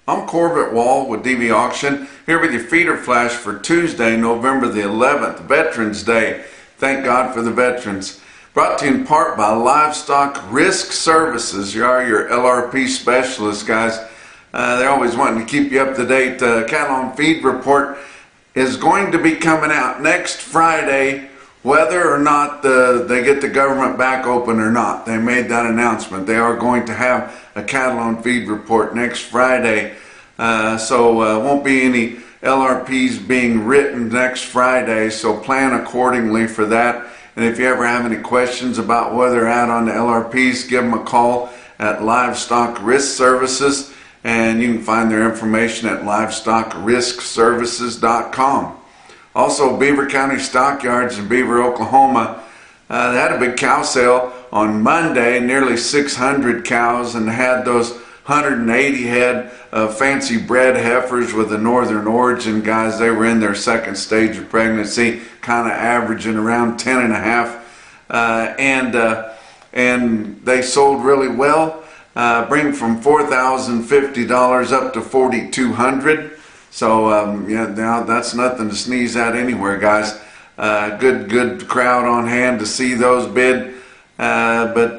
I'm Corbitt with DVAuction, here with your feeder flash for Tuesday, November the 11th, Veterans Day. Thank God for the veterans. Brought to you in part by Livestock Risk Services. You are your LRP specialists, guys. They're always wanting to keep you up to date. Cattle on Feed report is going to be coming out next Friday, whether or not they get the government back open or not. They made that announcement. They are going to have a cattle on feed report next Friday. So won't be any LRPs being written next Friday, so plan accordingly for that. And if you ever have any questions about where they're at on the LRPs, give them a call at Livestock Risk Services, and you can find their information at livestockriskservices.com. Also, Beaver County Stockyards in Beaver, Oklahoma, they had a big cow sale on Monday, nearly 600 cows, and had those 180 head of fancy bred heifers with a northern origin, guys. They were in their second stage of pregnancy, kind of averaging around 10 and a half, and they sold really well, bring from $4,050 up to $4,200. So yeah, now that's nothing to sneeze at anywhere, guys. Good crowd on hand to see those bid, but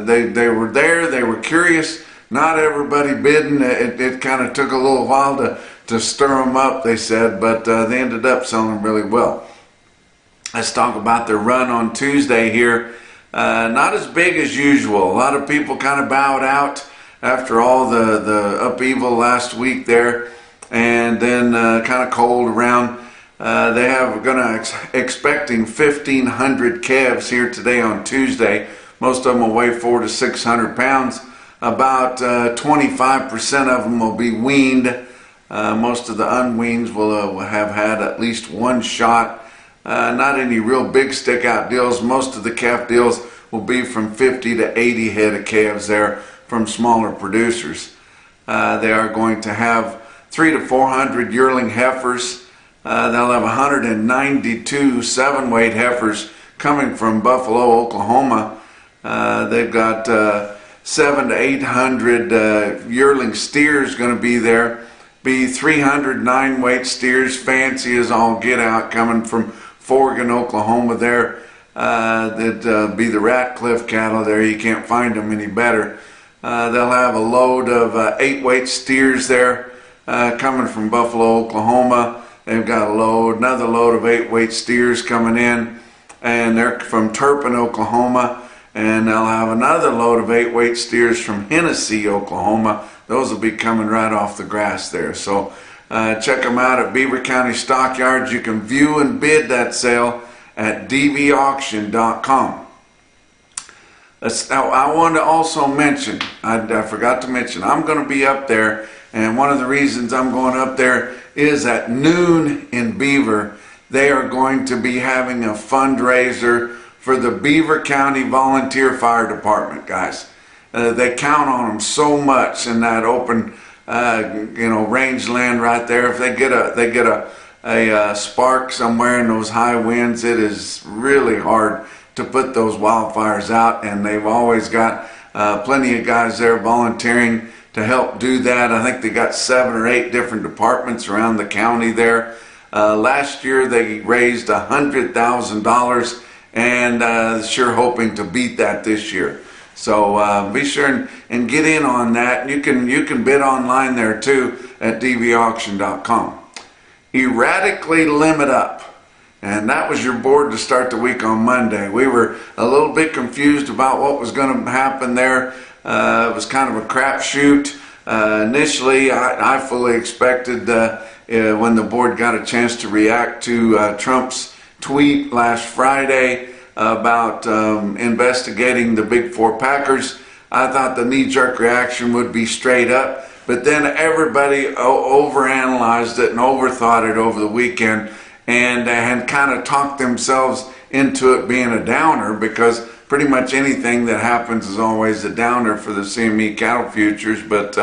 they were there. They were curious. Not everybody bidding. It kind of took a little while to stir them up, they said, but they ended up selling really well. Let's talk about their run on Tuesday here. Not as big as usual. A lot of people kind of bowed out after all the upheaval last week there. And then kind of cold around. They have expecting 1,500 calves here today on Tuesday. Most of them will weigh 400 to 600 pounds. About 25% of them will be weaned. Most of the unweaned will have had at least one shot. Not any real big stick out deals. Most of the calf deals will be from 50 to 80 head of calves there from smaller producers. They are going to have 300 to 400 yearling heifers. They'll have 192 seven-weight heifers coming from Buffalo, Oklahoma. They've got 700 to 800 yearling steers going to be there. Be 300 9-weight steers, fancy as all get out, coming from Forgan, Oklahoma there. That'd be the Ratcliffe cattle there. You can't find them any better. They'll have a load of 8-weight steers there. Coming from Buffalo, Oklahoma. They've got another load of 8-weight steers coming in, and they're from Turpin, Oklahoma, and they'll have another load of 8-weight steers from Hennessy, Oklahoma. Those will be coming right off the grass there. So check them out at Beaver County Stockyards. You can view and bid that sale at DVAuction.com. Now, I want to also mention, I forgot to mention, I'm going to be up there. And one of the reasons I'm going up there is at noon in Beaver, they are going to be having a fundraiser for the Beaver County Volunteer Fire Department, guys. They count on them so much in that open, rangeland right there. If they get a spark somewhere in those high winds, it is really hard to put those wildfires out. And they've always got plenty of guys there volunteering to help do that. I think they got 7 or 8 different departments around the county there. Last year they raised $100,000, and sure hoping to beat that this year. So be sure and get in on that. You can bid online there too at DVAuction.com. Erratically limit up. And that was your board to start the week on Monday. We were a little bit confused about what was going to happen there. It was kind of a crapshoot. Initially, I fully expected when the board got a chance to react to Trump's tweet last Friday about investigating the Big Four Packers, I thought the knee-jerk reaction would be straight up. But then everybody overanalyzed it and overthought it over the weekend, and kind of talked themselves into it being a downer, because pretty much anything that happens is always a downer for the CME cattle futures. But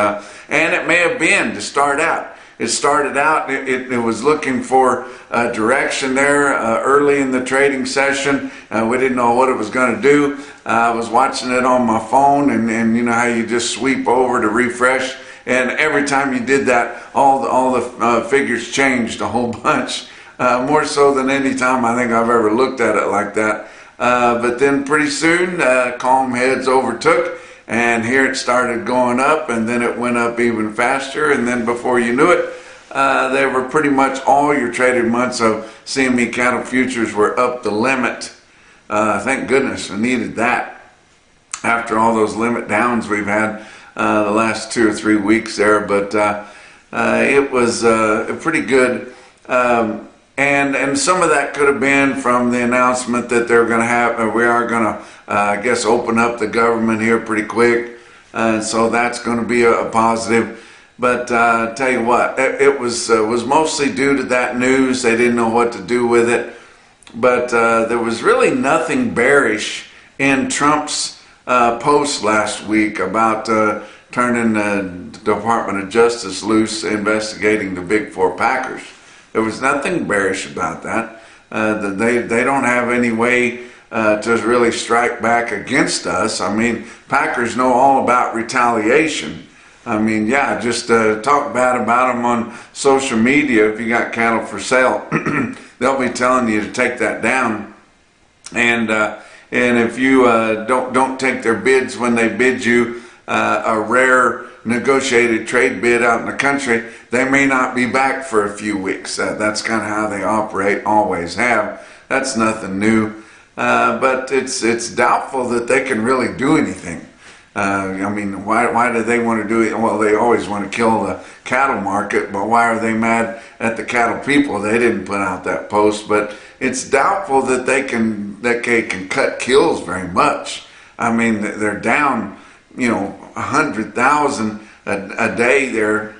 and it may have been to start out. It started out, it was looking for a direction there early in the trading session. We didn't know what it was going to do. I was watching it on my phone, and you know how you just sweep over to refresh. and every time you did that, all the figures changed a whole bunch, more so than any time I think I've ever looked at it like that. But then pretty soon, calm heads overtook, and here it started going up, and then it went up even faster, and then before you knew it, they were pretty much all your traded months of CME cattle futures were up the limit. Thank goodness I needed that after all those limit downs we've had the last 2 or 3 weeks there. But it was pretty good. And some of that could have been from the announcement that they're going to have, we are going to, I guess, open up the government here pretty quick. And so that's going to be a positive. But tell you what, it was mostly due to that news. They didn't know what to do with it. But there was really nothing bearish in Trump's post last week about turning the Department of Justice loose, investigating the Big Four packers. There was nothing bearish about that. They don't have any way to really strike back against us. I mean, packers know all about retaliation. I mean, yeah, just talk bad about them on social media. If you got cattle for sale, they'll be telling you to take that down. And if you don't take their bids when they bid you a rare negotiated trade bid out in the country, they may not be back for a few weeks. That's kind of how they operate, always have. That's nothing new. But it's doubtful that they can really do anything. I mean, why do they want to do it? Well, they always want to kill the cattle market, but why are they mad at the cattle people? They didn't put out that post, but it's doubtful that they can cut kills very much. I mean, they're down, 100,000 a day there,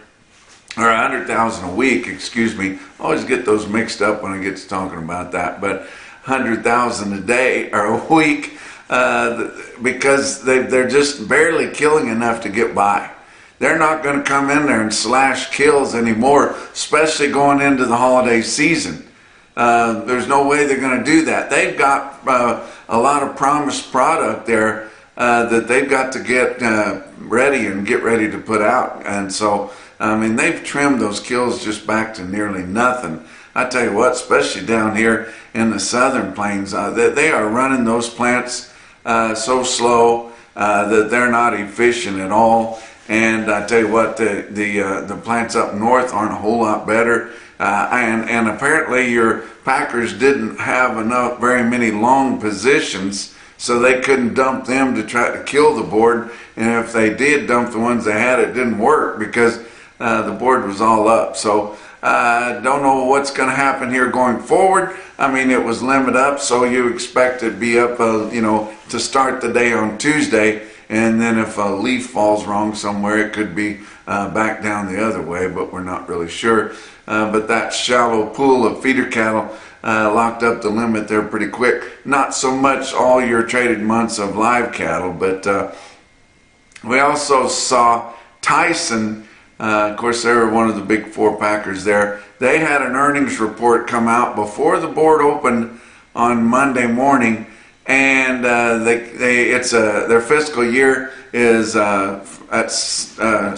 or 100,000 a week, excuse me. I always get those mixed up when I get to talking about that, but 100,000 a day or a week. Because they're just barely killing enough to get by. They're not going to come in there and slash kills anymore, especially going into the holiday season. There's no way they're going to do that. They've got a lot of promised product there that they've got to get ready and get ready to put out. And so, I mean, they've trimmed those kills just back to nearly nothing. I tell you what, especially down here in the southern plains, they are running those plants so slow that they're not efficient at all. And I tell you what, the plants up north aren't a whole lot better. And apparently your packers didn't have very many long positions, so they couldn't dump them to try to kill the board. And if they did dump the ones they had, it didn't work because the board was all up. So don't know what's going to happen here going forward. I mean, it was limit up, so you expect it to be up, to start the day on Tuesday, and then if a leaf falls wrong somewhere, it could be back down the other way, but we're not really sure. But that shallow pool of feeder cattle locked up the limit there pretty quick. Not so much all your traded months of live cattle, but we also saw Tyson. Of course, they were one of the Big Four packers there. They had an earnings report come out before the board opened on Monday morning, and their fiscal year is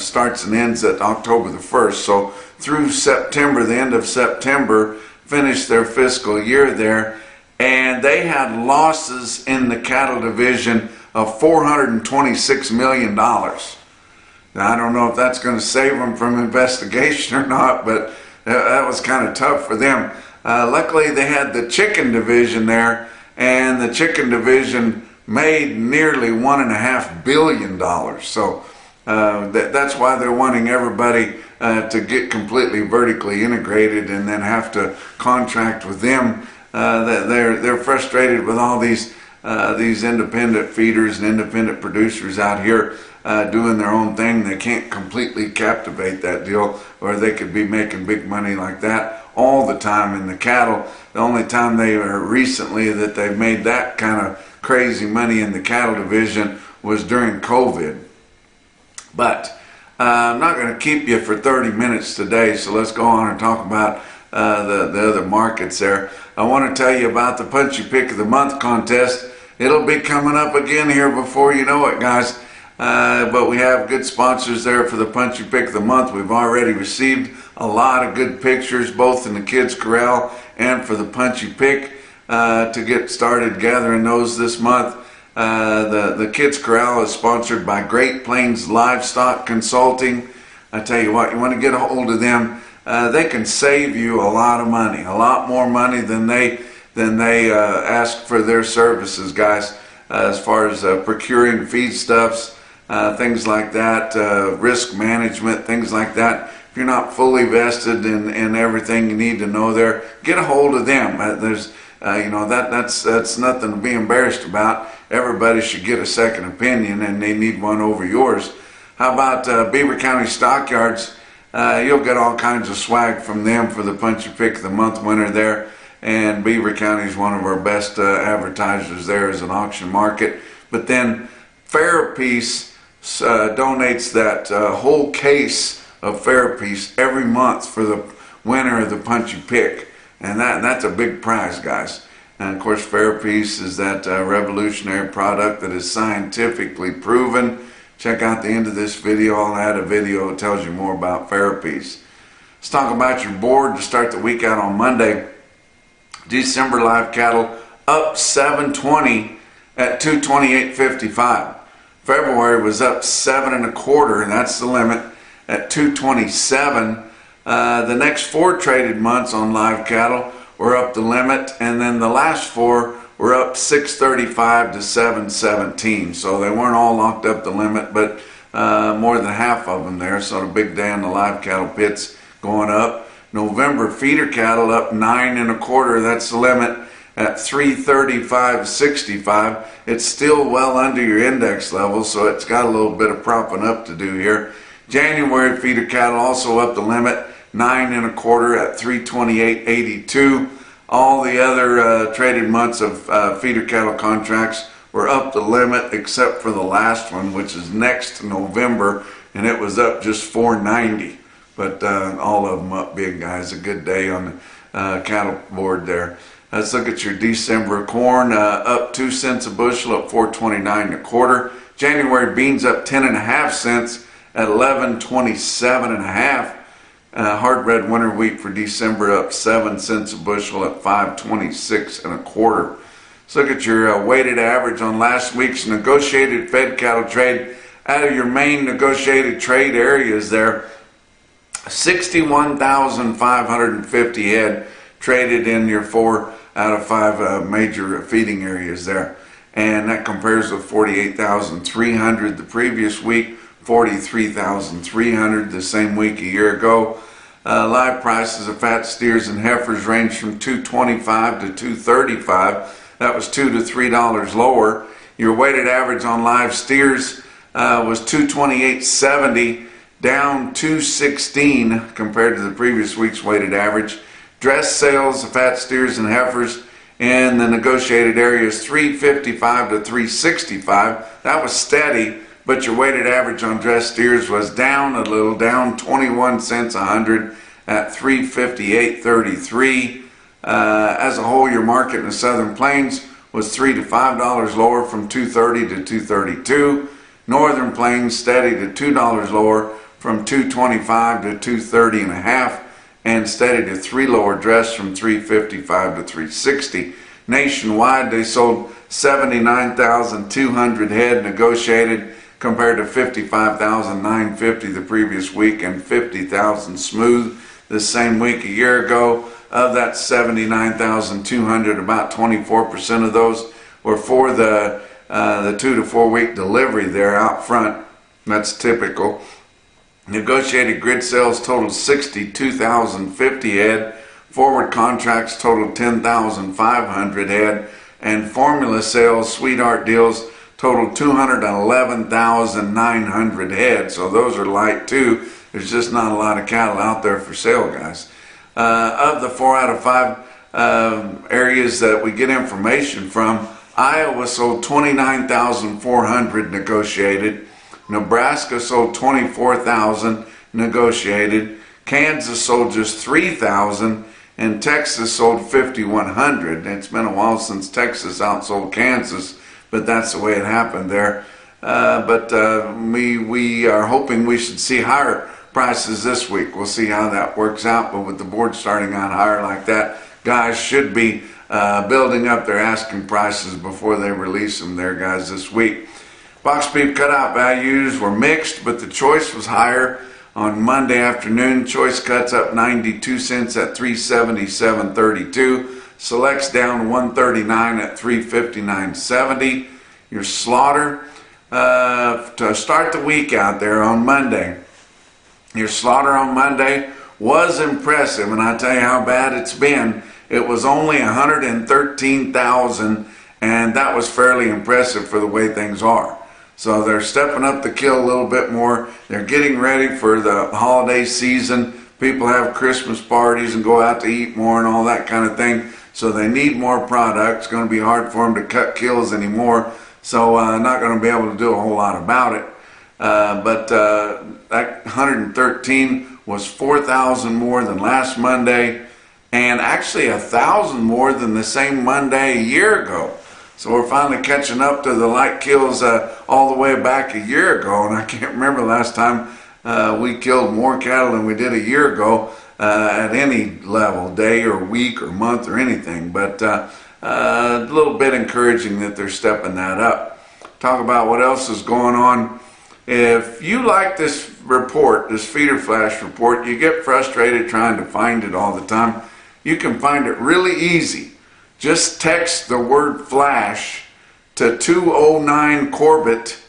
starts and ends at October the 1st. So through September, the end of September, finished their fiscal year there, and they had losses in the cattle division of $426 million. Now, I don't know if that's going to save them from investigation or not, but that was kind of tough for them. Luckily, they had the chicken division there, and the chicken division made nearly $1.5 billion. So that's why they're wanting everybody to get completely vertically integrated and then have to contract with them. They're frustrated with all these independent feeders and independent producers out here doing their own thing. They can't completely captivate that deal, or they could be making big money like that all the time in the cattle. The only time recently that they've made that kind of crazy money in the cattle division was during COVID. But I'm not going to keep you for 30 minutes today, so let's go on and talk about the other markets there. I want to tell you about the Punchy Pick of the Month contest. It'll be coming up again here before you know it, guys. but we have good sponsors there for the Punchy Pick of the Month. We've already received a lot of good pictures, both in the Kids Corral and for the Punchy Pick, to get started gathering those this month. The Kids Corral is sponsored by Great Plains Livestock Consulting. I tell you what, you want to get a hold of them. They can save you a lot of money, a lot more money than they ask for their services, guys, as far as procuring feedstuffs, things like that, risk management, things like that. If you're not fully vested in everything you need to know there, get a hold of them. There's that's nothing to be embarrassed about. Everybody should get a second opinion, and they need one over yours. How about Beaver County Stockyards? You'll get all kinds of swag from them for the Punchy Pick of the Month winner there. And Beaver County is one of our best advertisers there as an auction market. But then Fairpiece donates that whole case of Fairpiece every month for the winner of the Punchy Pick. And that's a big prize, guys. And of course, Fairpiece is that revolutionary product that is scientifically proven. Check out the end of this video. I'll add a video that tells you more about Fairpiece. Let's talk about your board to start the week out on Monday. December live cattle up 720 at 228.55. February was up 7 1/4, and that's the limit, at 227. The next 4 traded months on live cattle were up the limit, and then the last 4 were up 635 to 717. So they weren't all locked up the limit, but more than half of them there. So the big day on the live cattle pits going up. November feeder cattle up 9 1/4. That's the limit at 335.65. It's still well under your index level, so it's got a little bit of propping up to do here. January feeder cattle also up the limit, 9 1/4 at 328.82. All the other traded months of feeder cattle contracts were up the limit except for the last one, which is next November, and it was up just 490. But all of them up big, guys. A good day on the cattle board there. Let's look at your December corn, up 2 cents a bushel at 429 1/4. January beans up 10 1/2 cents at 1127 1/2. Hard red winter wheat for December up 7 cents a bushel at 526 1/4. Let's look at your weighted average on last week's negotiated fed cattle trade. Out of your main negotiated trade areas there, 61,550 head traded in your 4 out of 5 major feeding areas there. And that compares with 48,300 the previous week, 43,300 the same week a year ago. Live prices of fat steers and heifers range from $225 to $235. That was $2 to $3 lower. Your weighted average on live steers was $228.70, down $216 compared to the previous week's weighted average. Dress sales of fat steers and heifers in the negotiated areas $355 to $365. That was steady, but your weighted average on dress steers was down a little, down 21 cents a hundred at $358.33. As a whole, your market in the Southern Plains was $3 to $5 lower, from $230 to $232. Northern Plains steady to $2 lower, from $225 to $230 1/2, and steady to $3 lower dress, from $355 to $360. Nationwide, they sold 79,200 head negotiated, compared to 55,950 the previous week and 50,000 smooth the same week a year ago. Of that 79,200, about 24% of those were for the 2 to 4 week delivery there out front. That's typical. Negotiated grid sales totaled 62,050 head. Forward contracts totaled 10,500 head. And formula sales, sweetheart deals, totaled 211,900 head. So those are light too. There's just not a lot of cattle out there for sale, guys. Of the 4 out of 5 areas that we get information from, Iowa sold 29,400 negotiated. Nebraska sold 24,000 negotiated. Kansas sold just 3,000, and Texas sold 5,100. It's been a while since Texas outsold Kansas, but that's the way it happened there. but we are hoping we should see higher prices this week. We'll see how that works out, but with the board starting out higher like that, guys should be building up their asking prices before they release them there, guys, this week. Box beef cutout values were mixed, but the choice was higher on Monday afternoon. Choice cuts up 92 cents at 377.32. Selects down 139 at 359.70. Your slaughter to start the week out there on Monday. Your slaughter on Monday was impressive, and I tell you how bad it's been. It was only 113,000, and that was fairly impressive for the way things are. So they're stepping up the kill a little bit more. They're getting ready for the holiday season. People have Christmas parties and go out to eat more and all that kind of thing. So they need more product. It's going to be hard for them to cut kills anymore. So not going to be able to do a whole lot about it. But that 113 was 4,000 more than last Monday, and actually 1,000 more than the same Monday a year ago. So we're finally catching up to the light kills all the way back a year ago, and I can't remember the last time we killed more cattle than we did a year ago at any level, day or week or month or anything. But a little bit encouraging that they're stepping that up. Talk about what else is going on. If you like this report, this feeder flash report, you get frustrated trying to find it all the time, you can find it really easy. Just text the word flash to 209 Corbitt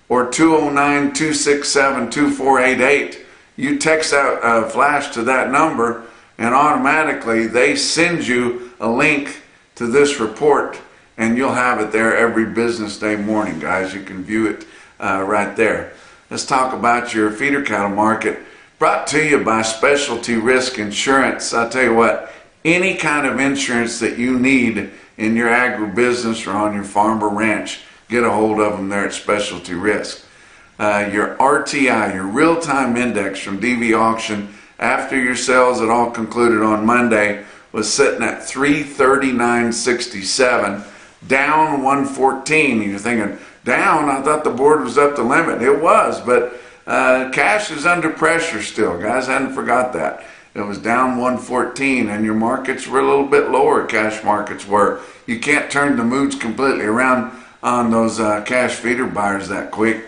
or 209-267-2488. You text out flash to that number, and automatically they send you a link to this report, and you'll have it there every business day morning, guys. You can view it right there. Let's talk about your feeder cattle market, brought to you by Specialty Risk Insurance. I'll tell you what, any kind of insurance that you need in your agribusiness or on your farm or ranch, get a hold of them there at Specialty Risk. Your RTI, your real-time index from DVAuction, after your sales had all concluded on Monday, was sitting at 339.67, down 114. You're thinking, down? I thought the board was up to limit. It was, but cash is under pressure still, guys. I hadn't forgot that. It was down 114, and your markets were a little bit lower, cash markets were. You can't turn the moods completely around on those cash feeder buyers that quick.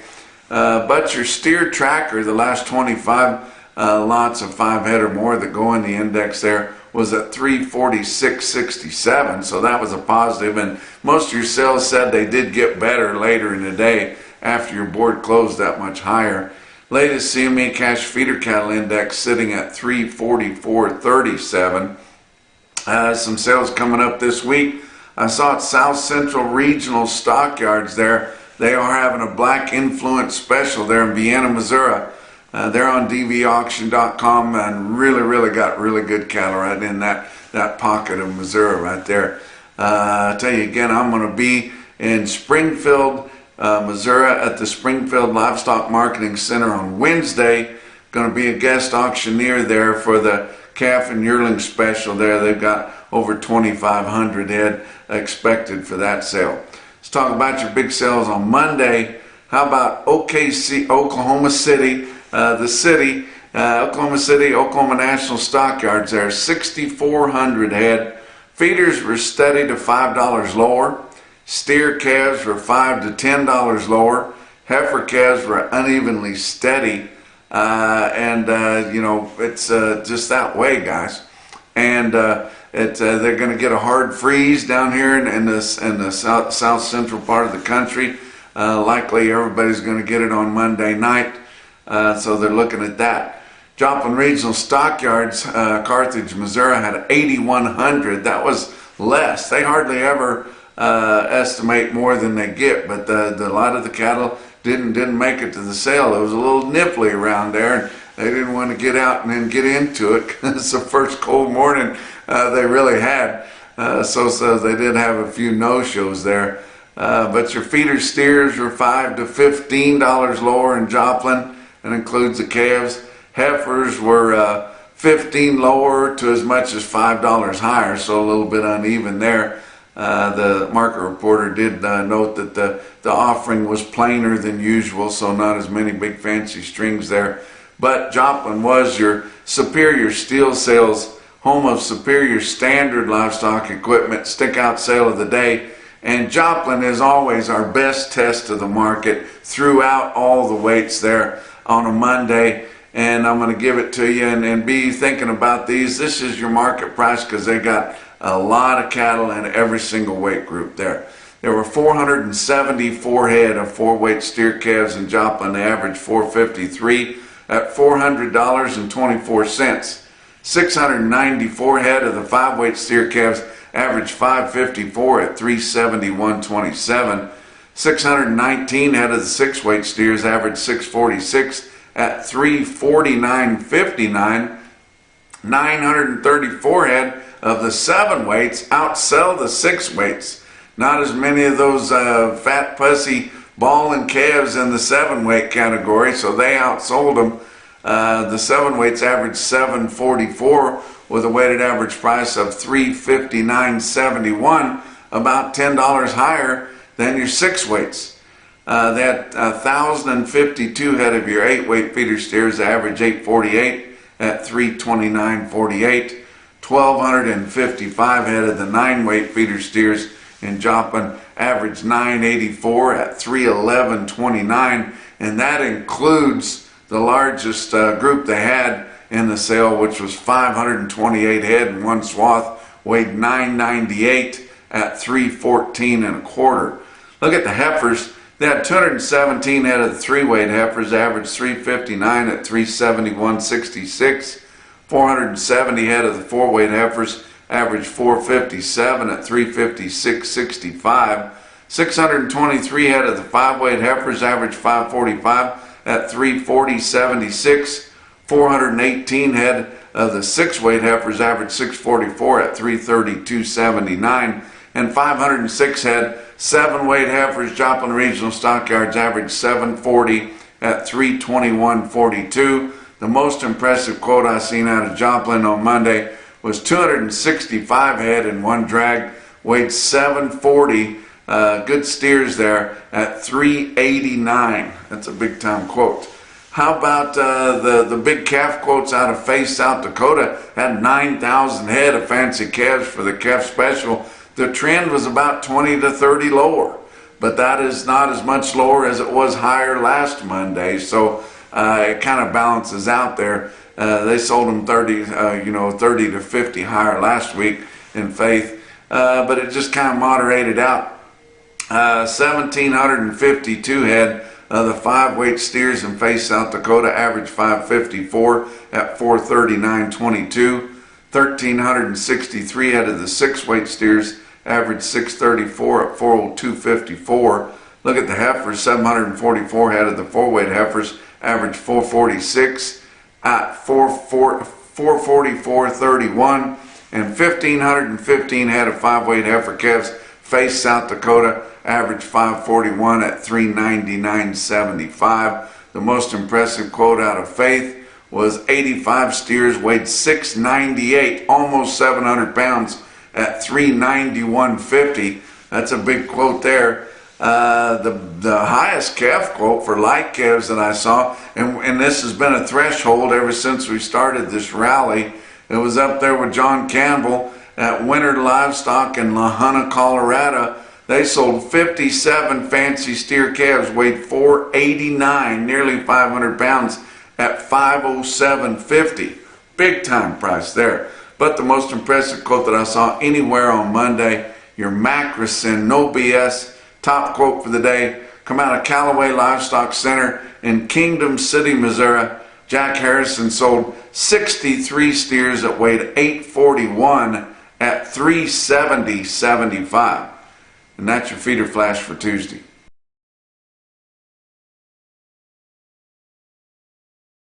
But your steer tracker, the last 25 lots of 5 head or more that go in the index there, was at 346.67, so that was a positive, and most of your sales said they did get better later in the day after your board closed that much higher. Latest CME cash feeder cattle index sitting at 344.37. Some sales coming up this week. I saw at South Central Regional Stockyards there. They are having a Black Influence special there in Vienna, Missouri. They're on DVAuction.com and really got really good cattle right in that pocket of Missouri right there. I tell you again, I'm going to be in Springfield, Missouri at the Springfield Livestock Marketing Center on Wednesday. Going to be a guest auctioneer there for the calf and yearling special there. They've got over 2,500 head expected for that sale. Let's talk about your big sales on Monday. How about OKC, Oklahoma City, Oklahoma City, Oklahoma National Stockyards there, 6,400 head. Feeders were steady to $5 lower. Steer calves were $5 to $10 lower. Heifer calves were unevenly steady. You know, it's just that way, guys. And they're going to get a hard freeze down here in the south central part of the country. Likely everybody's going to get it on Monday night. So they're looking at that. Joplin Regional Stockyards, Carthage, Missouri had 8,100. That was less. They hardly ever estimate more than they get, but a lot of the cattle didn't make it to the sale. It was a little nipply around there, and they didn't want to get out and then get into it. It's the first cold morning they really had. So they did have a few no-shows there. But your feeder steers were $5 to $15 lower in Joplin. That includes the calves. Heifers were $15 lower to as much as $5 higher, so a little bit uneven there. The market reporter did note that the offering was plainer than usual, so not as many big fancy strings there. But Joplin was your Superior Steel Sales, home of Superior Standard Livestock Equipment stick-out sale of the day. And Joplin is always our best test of the market throughout all the weights there on a Monday. And I'm going to give it to you and be thinking about these. This is your market price because they got a lot of cattle in every single weight group there. There were 474 head of 4-weight steer calves in Joplin. They averaged 453 at $400.24. 694 head of the 5-weight steer calves averaged 554 at $371.27. 619 head of the 6-weight steers averaged 646 at $349.59. 934 head of the 7 weights outsell the 6 weights. Not as many of those fat pussy balling calves in the 7-weight category, so they outsold them. The 7 weights averaged 744 with a weighted average price of $359.71, about $10 higher than your 6 weights. They had 1,052 head of your 8-weight feeder steers, average 848 at $329.48. 1,255 head of the 9-weight feeder steers in Joplin, average 984 at $311.29, and that includes the largest group they had in the sale, which was 528 head in one swath, weighed 998 at $314.25. Look at the heifers. They had 217 head of the 3-weight heifers, average 359 at $371.66. 470 head of the 4-weight heifers, average 457 at $356.65. 623 head of the 5-weight heifers, average 545 at $340.76. 418 head of the 6-weight heifers, average 644 at $332.79. And 506 head 7-weight heifers, Joplin Regional Stockyards, average 740 at $321.42. The most impressive quote I seen out of Joplin on Monday was 265 head in one drag, weighed 740. Good steers there at $389. That's a big time quote. How about the big calf quotes out of Faith, South Dakota? Had 9,000 head of fancy calves for the calf special. The trend was about 20 to 30 lower, but that is not as much lower as it was higher last Monday. So it kind of balances out there. They sold them 30 to 50 higher last week in Faith, but it just kind of moderated out. 1,752 head of the 5-weight steers in Faith, South Dakota, average 554 at $439.22. 1,363 head of the 6-weight steers, average 634 at $402.54. Look at the heifers. 744 head of the 4-weight heifers, average 446 at $444.31. And 1,515 head of 5-weight heifer calves, Faith, South Dakota, average 541 at $399.75. The most impressive quote out of Faith was 85 steers, weighed 698, almost 700 pounds at $391.50. That's a big quote there. The highest calf quote for light calves that I saw, and this has been a threshold ever since we started this rally. It was up there with John Campbell at Winter Livestock in La Junta, Colorado. They sold 57 fancy steer calves, weighed 489, nearly 500 pounds at $507.50. Big time price there. But the most impressive quote that I saw anywhere on Monday, your Macrocin, no BS, top quote for the day, come out of Callaway Livestock Center in Kingdom City, Missouri. Jack Harrison sold 63 steers that weighed 841 at $370.75. And that's your feeder flash for Tuesday.